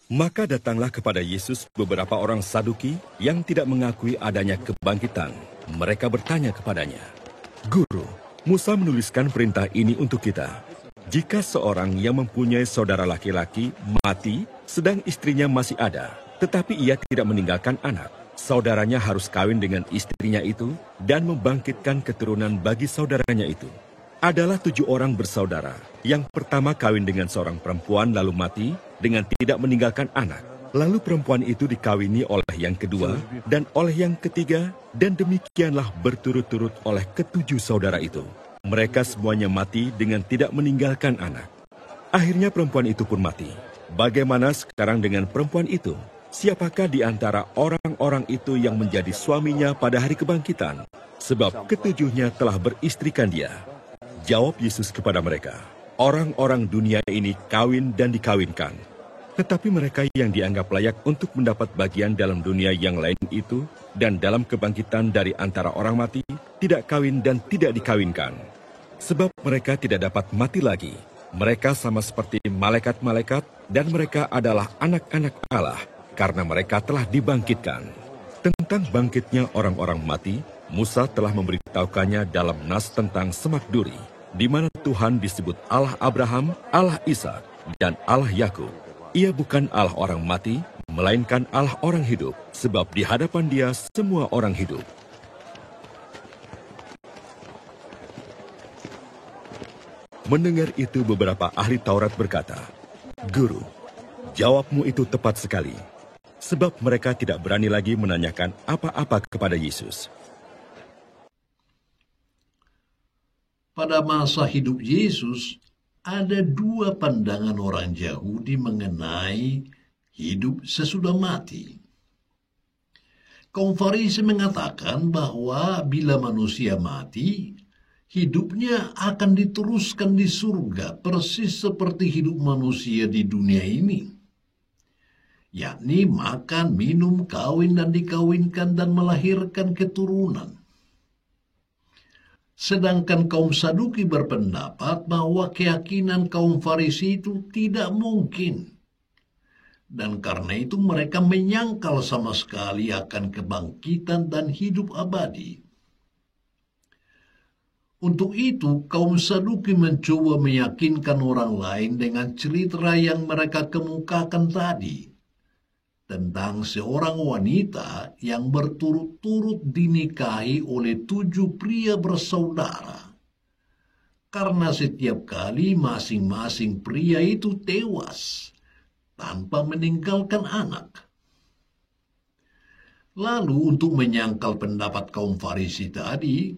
Maka datanglah kepada Yesus beberapa orang Saduki yang tidak mengakui adanya kebangkitan. Mereka bertanya kepadanya, "Guru, Musa menuliskan perintah ini untuk kita. Jika seorang yang mempunyai saudara laki-laki mati, sedang istrinya masih ada, tetapi ia tidak meninggalkan anak, saudaranya harus kawin dengan istrinya itu dan membangkitkan keturunan bagi saudaranya itu. Adalah 7 orang bersaudara. Yang pertama kawin dengan seorang perempuan lalu mati dengan tidak meninggalkan anak. Lalu perempuan itu dikawini oleh yang kedua dan oleh yang ketiga, dan demikianlah berturut-turut oleh ke-7 saudara itu. Mereka semuanya mati dengan tidak meninggalkan anak. Akhirnya perempuan itu pun mati. Bagaimana sekarang dengan perempuan itu? Siapakah di antara orang-orang itu yang menjadi suaminya pada hari kebangkitan? Sebab ke-7-nya telah beristrikan dia." Jawab Yesus kepada mereka, "Orang-orang dunia ini kawin dan dikawinkan. Tetapi mereka yang dianggap layak untuk mendapat bagian dalam dunia yang lain itu, dan dalam kebangkitan dari antara orang mati, tidak kawin dan tidak dikawinkan. Sebab mereka tidak dapat mati lagi. Mereka sama seperti malaikat-malaikat, dan mereka adalah anak-anak Allah, karena mereka telah dibangkitkan." Tentang bangkitnya orang-orang mati, Musa telah memberitahukannya dalam nas tentang semak duri, di mana Tuhan disebut Allah Abraham, Allah Ishak, dan Allah Yakub. Ia bukan Allah orang mati, melainkan Allah orang hidup, sebab di hadapan Dia semua orang hidup. Mendengar itu beberapa ahli Taurat berkata, "Guru, jawabmu itu tepat sekali." Sebab mereka tidak berani lagi menanyakan apa-apa kepada Yesus. Pada masa hidup Yesus, ada 2 pandangan orang Yahudi mengenai hidup sesudah mati. Kaum Farisi mengatakan bahwa bila manusia mati, hidupnya akan diteruskan di surga, persis seperti hidup manusia di dunia ini, yakni makan, minum, kawin dan dikawinkan dan melahirkan keturunan. Sedangkan kaum Saduki berpendapat bahwa keyakinan kaum Farisi itu tidak mungkin. Dan karena itu mereka menyangkal sama sekali akan kebangkitan dan hidup abadi. Untuk itu, kaum Saduki mencoba meyakinkan orang lain dengan cerita yang mereka kemukakan tadi, tentang seorang wanita yang berturut-turut dinikahi oleh 7 pria bersaudara. Karena setiap kali masing-masing pria itu tewas tanpa meninggalkan anak. Lalu untuk menyangkal pendapat kaum Farisi tadi,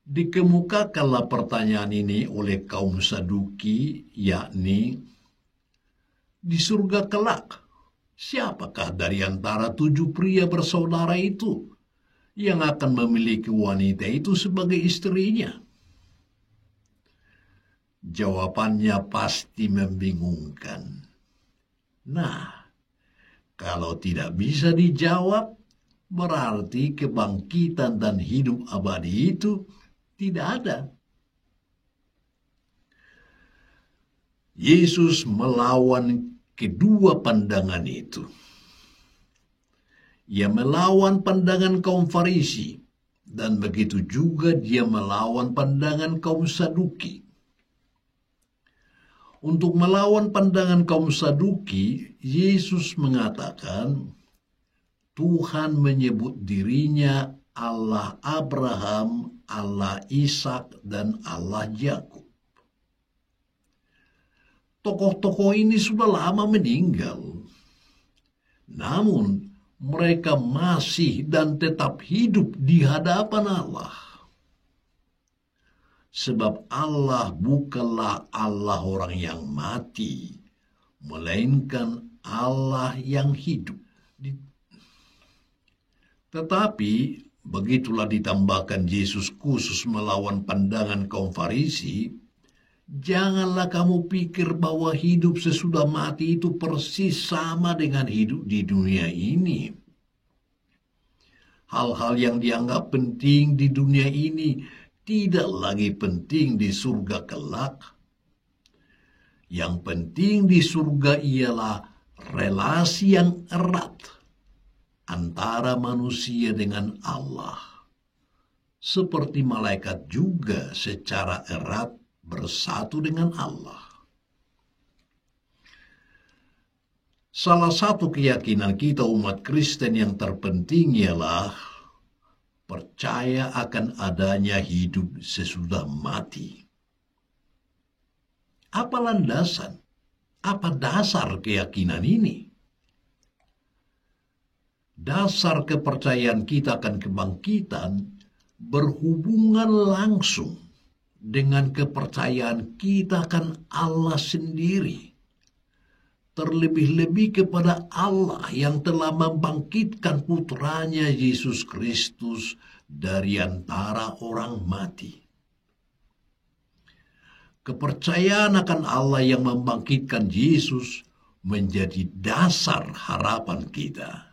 dikemukakanlah pertanyaan ini oleh kaum Saduki, yakni, di surga kelak, siapakah dari antara 7 pria bersaudara itu yang akan memiliki wanita itu sebagai istrinya? Jawabannya pasti membingungkan. Nah, kalau tidak bisa dijawab, berarti kebangkitan dan hidup abadi itu tidak ada. Yesus melawan kedua pandangan itu. Ia melawan pandangan kaum Farisi, dan begitu juga dia melawan pandangan kaum Saduki. Untuk melawan pandangan kaum Saduki, Yesus mengatakan, Tuhan menyebut dirinya Allah Abraham, Allah Ishak, dan Allah Yakub. Tokoh-tokoh ini sudah lama meninggal. Namun, mereka masih dan tetap hidup di hadapan Allah. Sebab Allah bukanlah Allah orang yang mati, melainkan Allah yang hidup. Tetapi, begitulah ditambahkan Yesus khusus melawan pandangan kaum Farisi, janganlah kamu pikir bahwa hidup sesudah mati itu persis sama dengan hidup di dunia ini. Hal-hal yang dianggap penting di dunia ini tidak lagi penting di surga kelak. Yang penting di surga ialah relasi yang erat antara manusia dengan Allah, seperti malaikat juga secara erat bersatu dengan Allah. Salah satu keyakinan kita umat Kristen yang terpenting ialah percaya akan adanya hidup sesudah mati. Apa landasan? Apa dasar keyakinan ini? Dasar kepercayaan kita akan kebangkitan berhubungan langsung dengan kepercayaan kita akan Allah sendiri. Terlebih-lebih kepada Allah yang telah membangkitkan putranya Yesus Kristus dari antara orang mati. Kepercayaan akan Allah yang membangkitkan Yesus menjadi dasar harapan kita,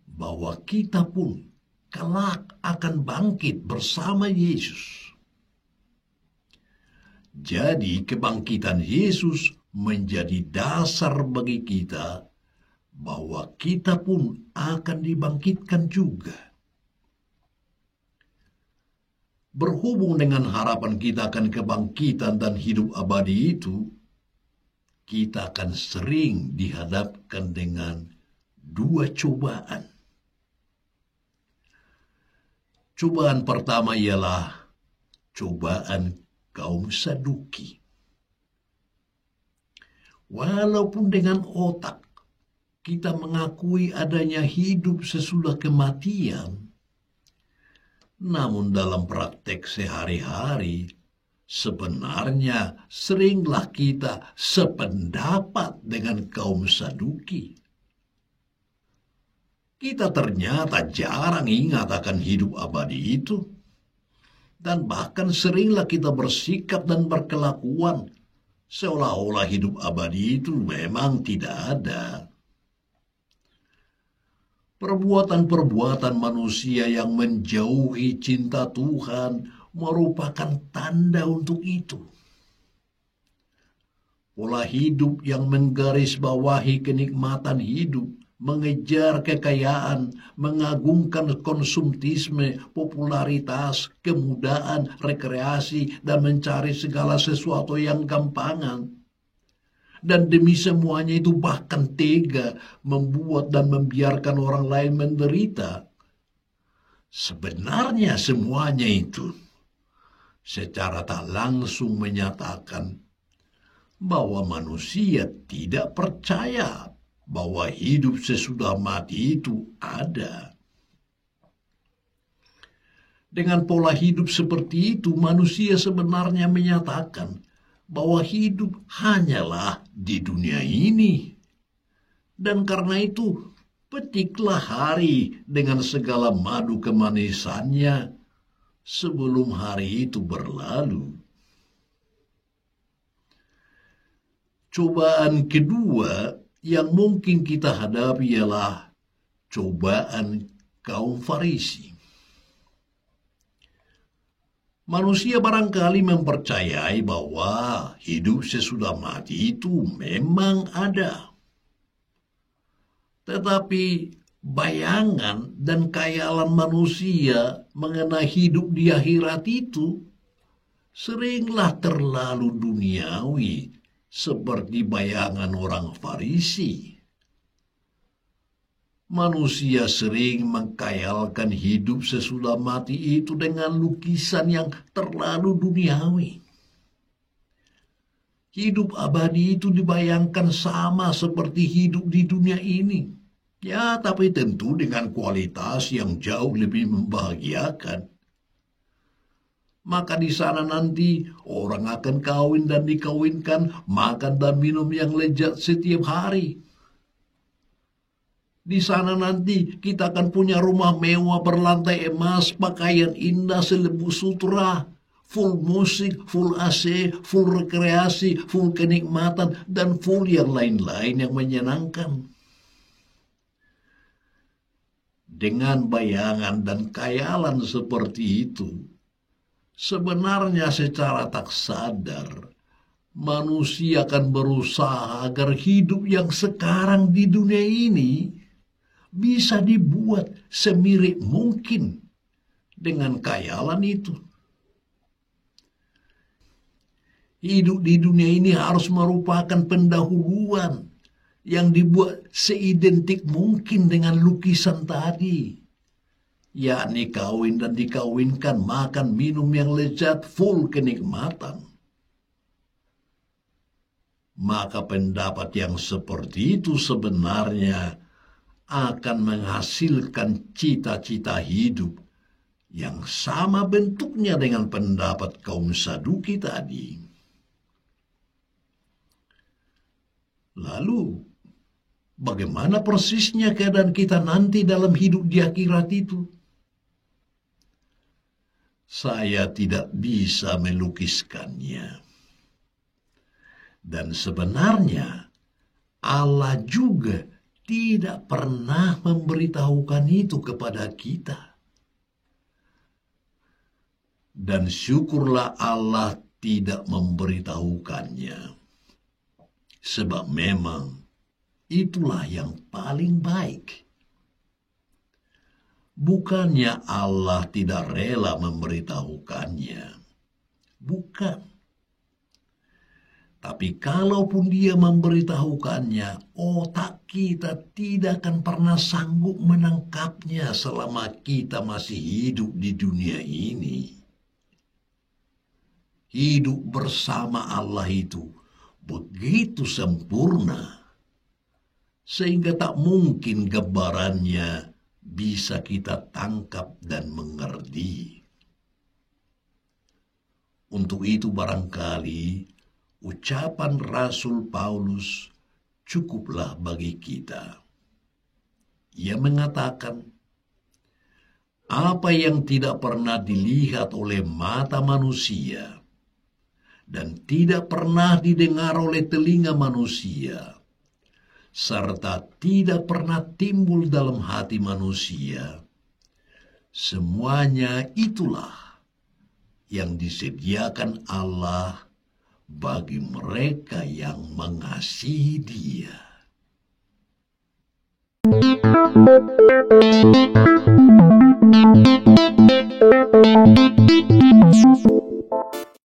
bahwa kita pun kelak akan bangkit bersama Yesus. Jadi kebangkitan Yesus menjadi dasar bagi kita bahwa kita pun akan dibangkitkan juga. Berhubung dengan harapan kita akan kebangkitan dan hidup abadi itu, kita akan sering dihadapkan dengan dua cobaan. Cobaan pertama ialah cobaan kaum Saduki. Walaupun dengan otak kita mengakui adanya hidup sesudah kematian, namun dalam praktek sehari-hari sebenarnya seringlah kita sependapat dengan kaum Saduki. Kita ternyata jarang ingat akan hidup abadi itu, dan bahkan seringlah kita bersikap dan berkelakuan seolah-olah hidup abadi itu memang tidak ada. Perbuatan-perbuatan manusia yang menjauhi cinta Tuhan merupakan tanda untuk itu. Pola hidup yang menggarisbawahi kenikmatan hidup, mengejar kekayaan, mengagungkan konsumtisme, popularitas, kemudahan, rekreasi, dan mencari segala sesuatu yang gampangan. Dan demi semuanya itu bahkan tega membuat dan membiarkan orang lain menderita. Sebenarnya semuanya itu secara tak langsung menyatakan bahwa manusia tidak percaya bahwa hidup sesudah mati itu ada. Dengan pola hidup seperti itu, manusia sebenarnya menyatakan bahwa hidup hanyalah di dunia ini. Dan karena itu, petiklah hari dengan segala madu kemanisannya sebelum hari itu berlalu. Cobaan kedua yang mungkin kita hadapi ialah cobaan kaum Farisi. Manusia barangkali mempercayai bahwa hidup sesudah mati itu memang ada. Tetapi bayangan dan khayalan manusia mengenai hidup di akhirat itu seringlah terlalu duniawi, seperti bayangan orang Farisi. Manusia sering mengkhayalkan hidup sesudah mati itu dengan lukisan yang terlalu duniawi. Hidup abadi itu dibayangkan sama seperti hidup di dunia ini. Ya, tapi tentu dengan kualitas yang jauh lebih membahagiakan. Maka di sana nanti orang akan kawin dan dikawinkan, makan dan minum yang lezat setiap hari. Di sana nanti kita akan punya rumah mewah berlantai emas, pakaian indah selebu sutra, full musik, full AC, full rekreasi, full kenikmatan, dan full yang lain-lain yang menyenangkan. Dengan bayangan dan khayalan seperti itu, sebenarnya secara tak sadar, manusia akan berusaha agar hidup yang sekarang di dunia ini bisa dibuat semirip mungkin dengan khayalan itu. Hidup di dunia ini harus merupakan pendahuluan yang dibuat seidentik mungkin dengan lukisan tadi, yakni kawin dan dikawinkan, makan minum yang lezat, full kenikmatan. Maka pendapat yang seperti itu sebenarnya akan menghasilkan cita-cita hidup yang sama bentuknya dengan pendapat kaum Saduki tadi. Lalu, bagaimana persisnya keadaan kita nanti dalam hidup di akhirat itu? Saya tidak bisa melukiskannya. Dan sebenarnya Allah juga tidak pernah memberitahukan itu kepada kita. Dan syukurlah Allah tidak memberitahukannya. Sebab memang itulah yang paling baik. Bukannya Allah tidak rela memberitahukannya. Bukan. Tapi kalaupun dia memberitahukannya, otak kita tidak akan pernah sanggup menangkapnya selama kita masih hidup di dunia ini. Hidup bersama Allah itu begitu sempurna, sehingga tak mungkin gambarannya bisa kita tangkap dan mengerti. Untuk itu barangkali ucapan Rasul Paulus cukuplah bagi kita. Ia mengatakan, apa yang tidak pernah dilihat oleh mata manusia dan tidak pernah didengar oleh telinga manusia, serta tidak pernah timbul dalam hati manusia, semuanya itulah yang disediakan Allah bagi mereka yang mengasihi Dia.